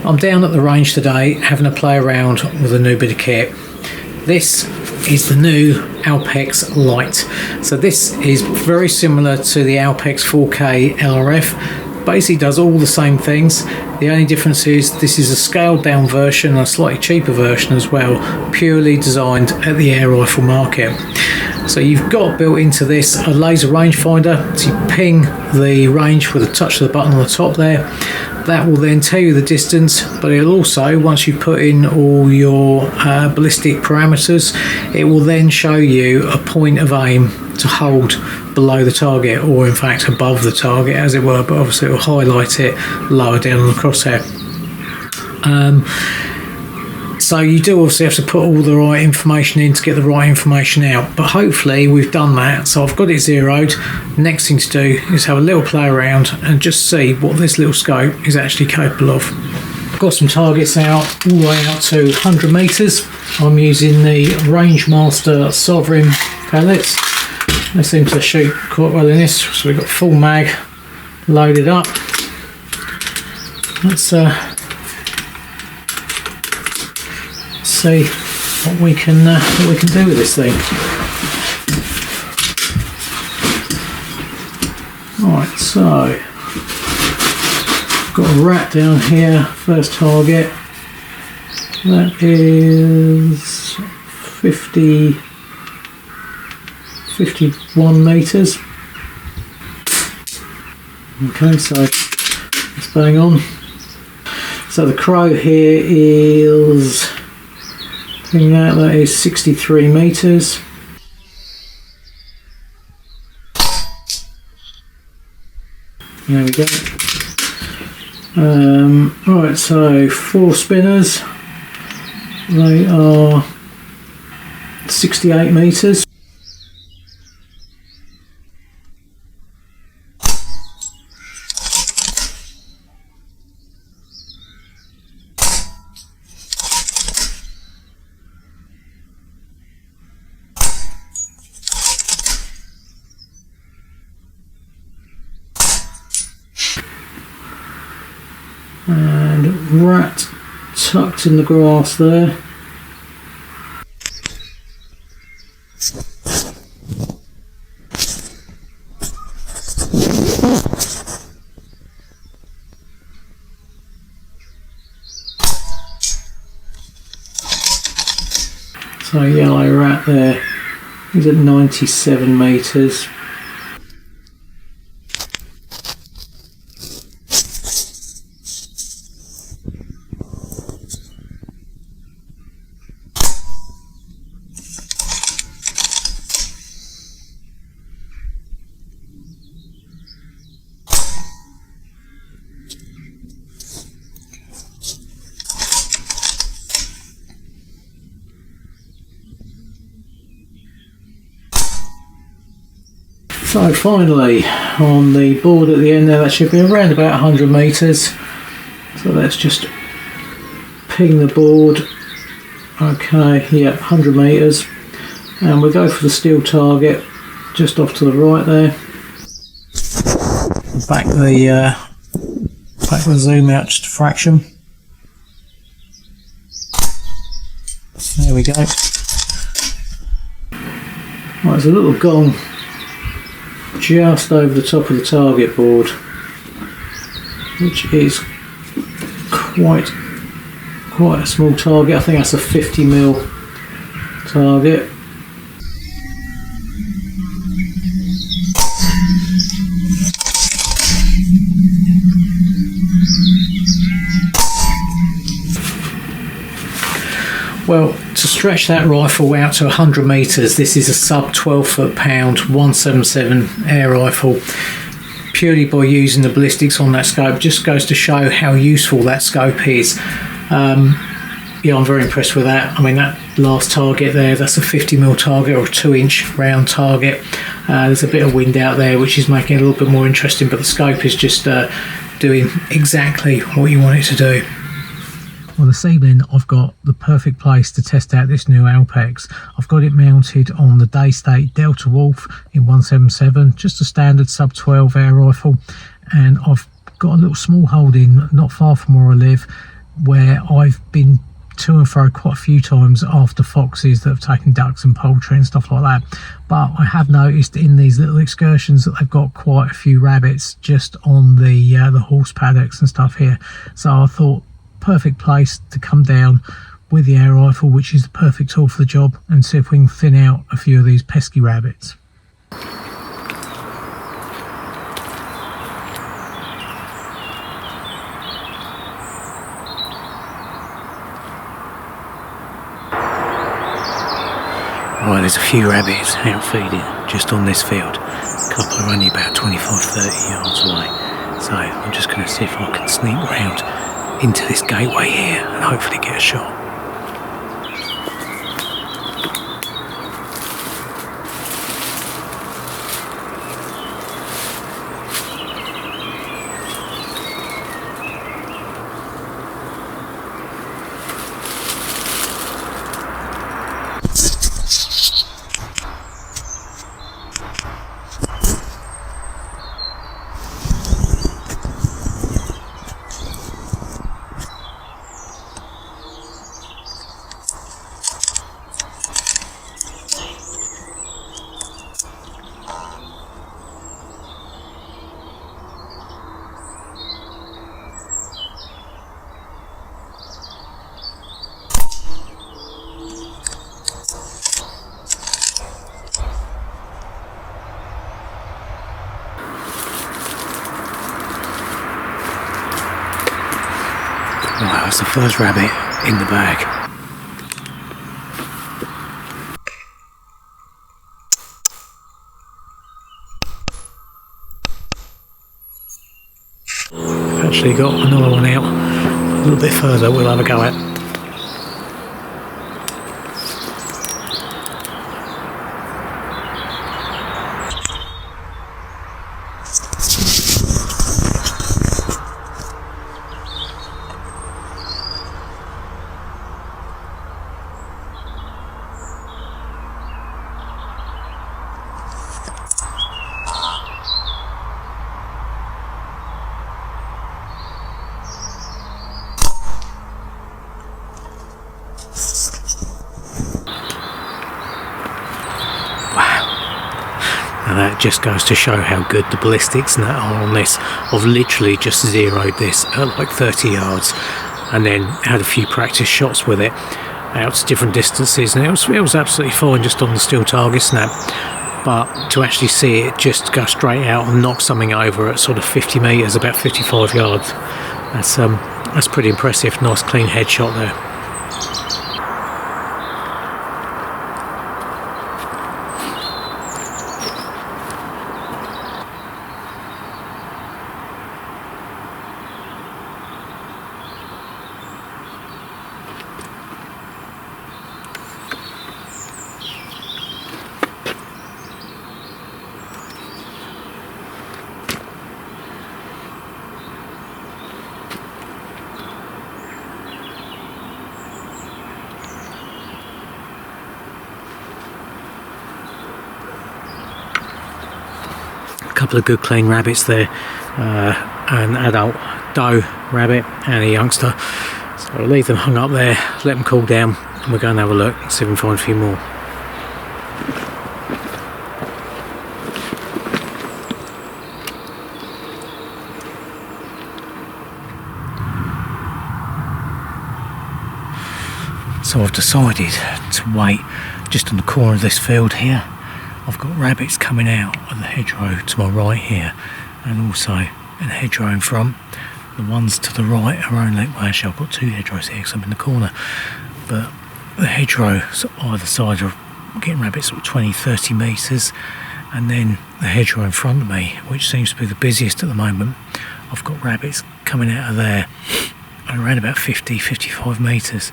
I'm down at the range today having a play around with a new bit of kit. This is the new Alpex LITE. So this is very similar to the Alpex 4K LRF. Basically does all the same things. The only difference is this is a scaled down version and a slightly cheaper version as well, purely designed at the air rifle market. So you've got built into this a laser rangefinder, so you ping the range with a touch of the button on the top there. That will then tell you the distance, but it'll also, once you put in all your ballistic parameters, it will then show you a point of aim to hold below the target, or in fact above the target as it were, but obviously it will highlight it lower down on the crosshair. So you do obviously have to put all the right information in to get the right information out, but hopefully we've done that. So I've got it zeroed. Next thing to do is have a little play around and just see what this little scope is actually capable of. I've got some targets out all the way out to 100 meters. I'm using the Rangemaster Sovereign pellets. They seem to shoot quite well in this, so we've got full mag loaded up. Let's see what we can do with this thing. Right, so got a rat down here. First target. That is 51 meters. Okay, so it's bang on. So the crow here is, that is 63 meters. There we go. Right, so 4 spinners. They are 68 meters. And rat tucked in the grass there. So yellow rat there, he's at 97 meters. So finally, on the board at the end there, that should be around about 100 meters. So let's just ping the board. Okay, yeah, 100 meters. And we'll go for the steel target just off to the right there. Back the zoom out just a fraction. There we go. Right, there's a little gong just over the top of the target board, which is quite a small target. I think that's a 50mm target. Well, to stretch that rifle out to 100 meters, this is a sub 12 foot-pound 177 air rifle. Purely by using the ballistics on that scope, just goes to show how useful that scope is. Yeah, I'm very impressed with that. I mean, that last target there, that's a 50mm target or a 2-inch round target. There's a bit of wind out there, which is making it a little bit more interesting, but the scope is just doing exactly what you want it to do. Well, this evening I've got the perfect place to test out this new Alpex. I've got it mounted on the Daystate Delta Wolf in 177, just a standard sub 12 air rifle, and I've got a little small holding not far from where I live. where I've been to and fro quite a few times after foxes that have taken ducks and poultry and stuff like that, but I have noticed in these little excursions that they've got quite a few rabbits just on the horse paddocks and stuff here. So I thought, perfect place to come down with the air rifle, which is the perfect tool for the job, and see if we can thin out a few of these pesky rabbits. Right, there's a few rabbits out feeding just on this field. A couple are only about 25-30 yards away. So I'm just going to see if I can sneak round into this gateway here and hopefully get a shot. Wow, that's the first rabbit in the bag. Actually got another one out a little bit further, we'll have a go at. And that just goes to show how good the ballistics and that are on this. I've literally just zeroed this at like 30 yards and then had a few practice shots with it out to different distances, and it was absolutely fine just on the steel target snap. But to actually see it just go straight out and knock something over at sort of 50 metres, about 55 yards, that's pretty impressive. Nice clean headshot there. Couple of good clean rabbits there, an adult doe rabbit and a youngster, so I'll leave them hung up there, let them cool down, and we'll go and have a look, see if we can find a few more. So I've decided to wait just on the corner of this field here. I've got rabbits coming out of the hedgerow to my right here, and also in the hedgerow in front. The ones to the right are only, well actually I've got two hedgerows here because I'm in the corner, but the hedgerows either side are getting rabbits sort of 20-30 metres, and then the hedgerow in front of me, which seems to be the busiest at the moment, I've got rabbits coming out of there around about 50-55 metres.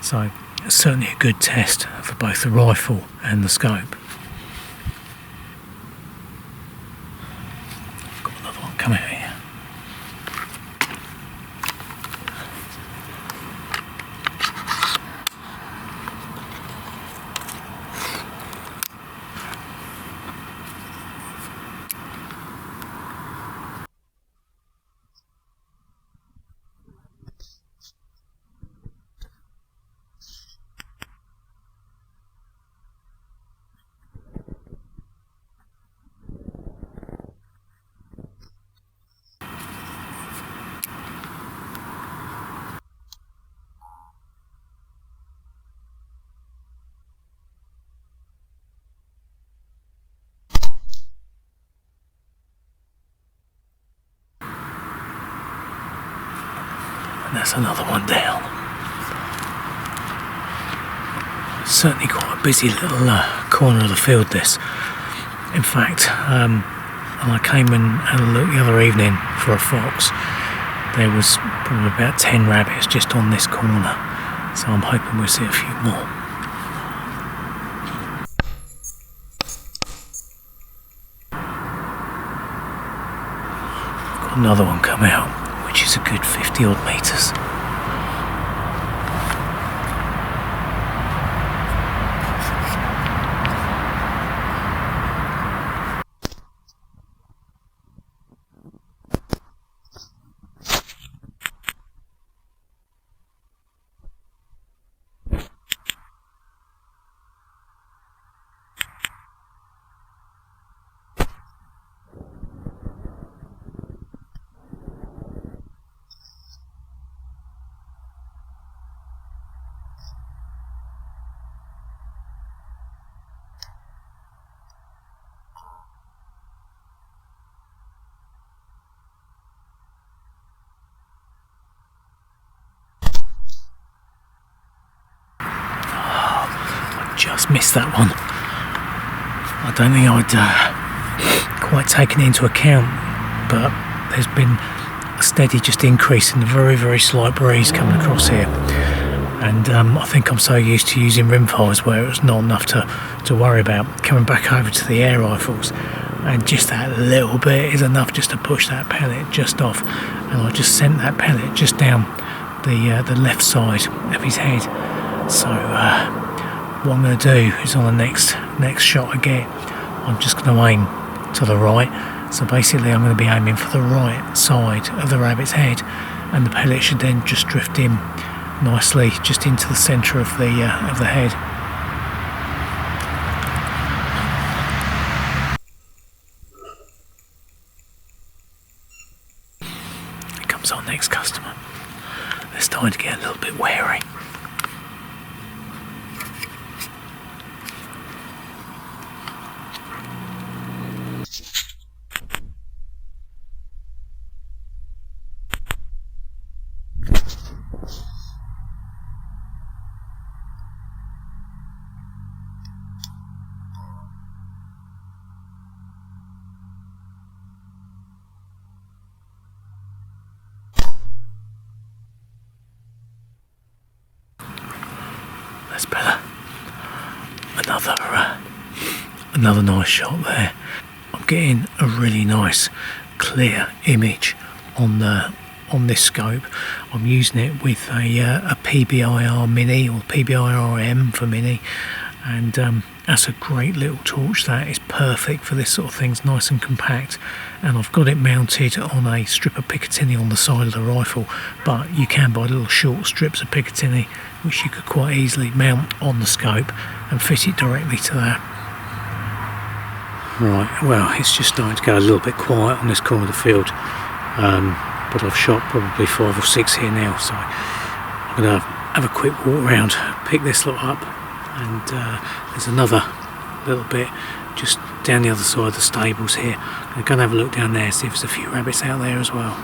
So it's certainly a good test for both the rifle and the scope. Got another one coming out here. And that's another one down. Certainly quite a busy little corner of the field, this. In fact, and I came and had a look the other evening for a fox. There was probably about 10 rabbits just on this corner, so I'm hoping we'll see a few more. Got another one come out, which is a good 50 odd metres. Just missed that one. I don't think I'd quite taken it into account, but there's been a steady just increase in the very, very slight breeze coming across here. And I think I'm so used to using rimfires where it was not enough to worry about. Coming back over to the air rifles, and just that little bit is enough just to push that pellet just off. And I just sent that pellet just down the left side of his head. So what I'm going to do is on the next shot I get, I'm just going to aim to the right. So basically I'm going to be aiming for the right side of the rabbit's head, and the pellet should then just drift in nicely just into the centre of the head. Here comes our next customer. They're starting to get a little bit wary. That's better. Another nice shot there. I'm getting a really nice clear image on this scope. I'm using it with a PBIR Mini, or PBIR M for Mini, and that's a great little torch. That is perfect for this sort of thing. It's nice and compact, and I've got it mounted on a strip of Picatinny on the side of the rifle, but you can buy little short strips of Picatinny which you could quite easily mount on the scope and fit it directly to that. Right, well, it's just starting to go a little bit quiet on this corner of the field, but I've shot probably 5 or 6 here now, so I'm going to have a quick walk around, pick this lot up, and there's another little bit just down the other side of the stables here. I'm going to have a look down there, see if there's a few rabbits out there as well.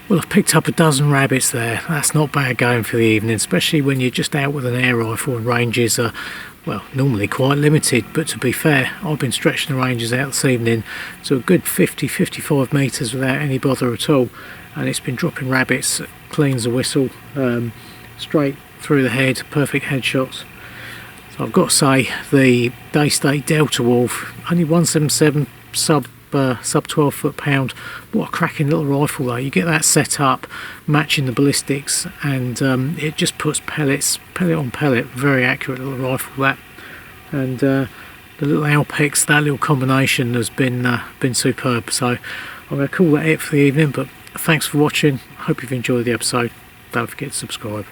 Well, I've picked up a dozen rabbits there. That's not bad going for the evening, especially when you're just out with an air rifle and ranges are, well, normally quite limited. But to be fair, I've been stretching the ranges out this evening to a good 50-55 metres without any bother at all, and it's been dropping rabbits clean as a whistle, straight through the head, perfect headshots. So I've got to say, the Daystate Delta Wolf, only 177 sub 12 foot-pound. What a cracking little rifle though. You get that set up matching the ballistics, and it just puts pellet on pellet. Very accurate little rifle that. And the little Alpex, that little combination has been superb. So I'm going to call that it for the evening, but thanks for watching. Hope you've enjoyed the episode. Don't forget to subscribe.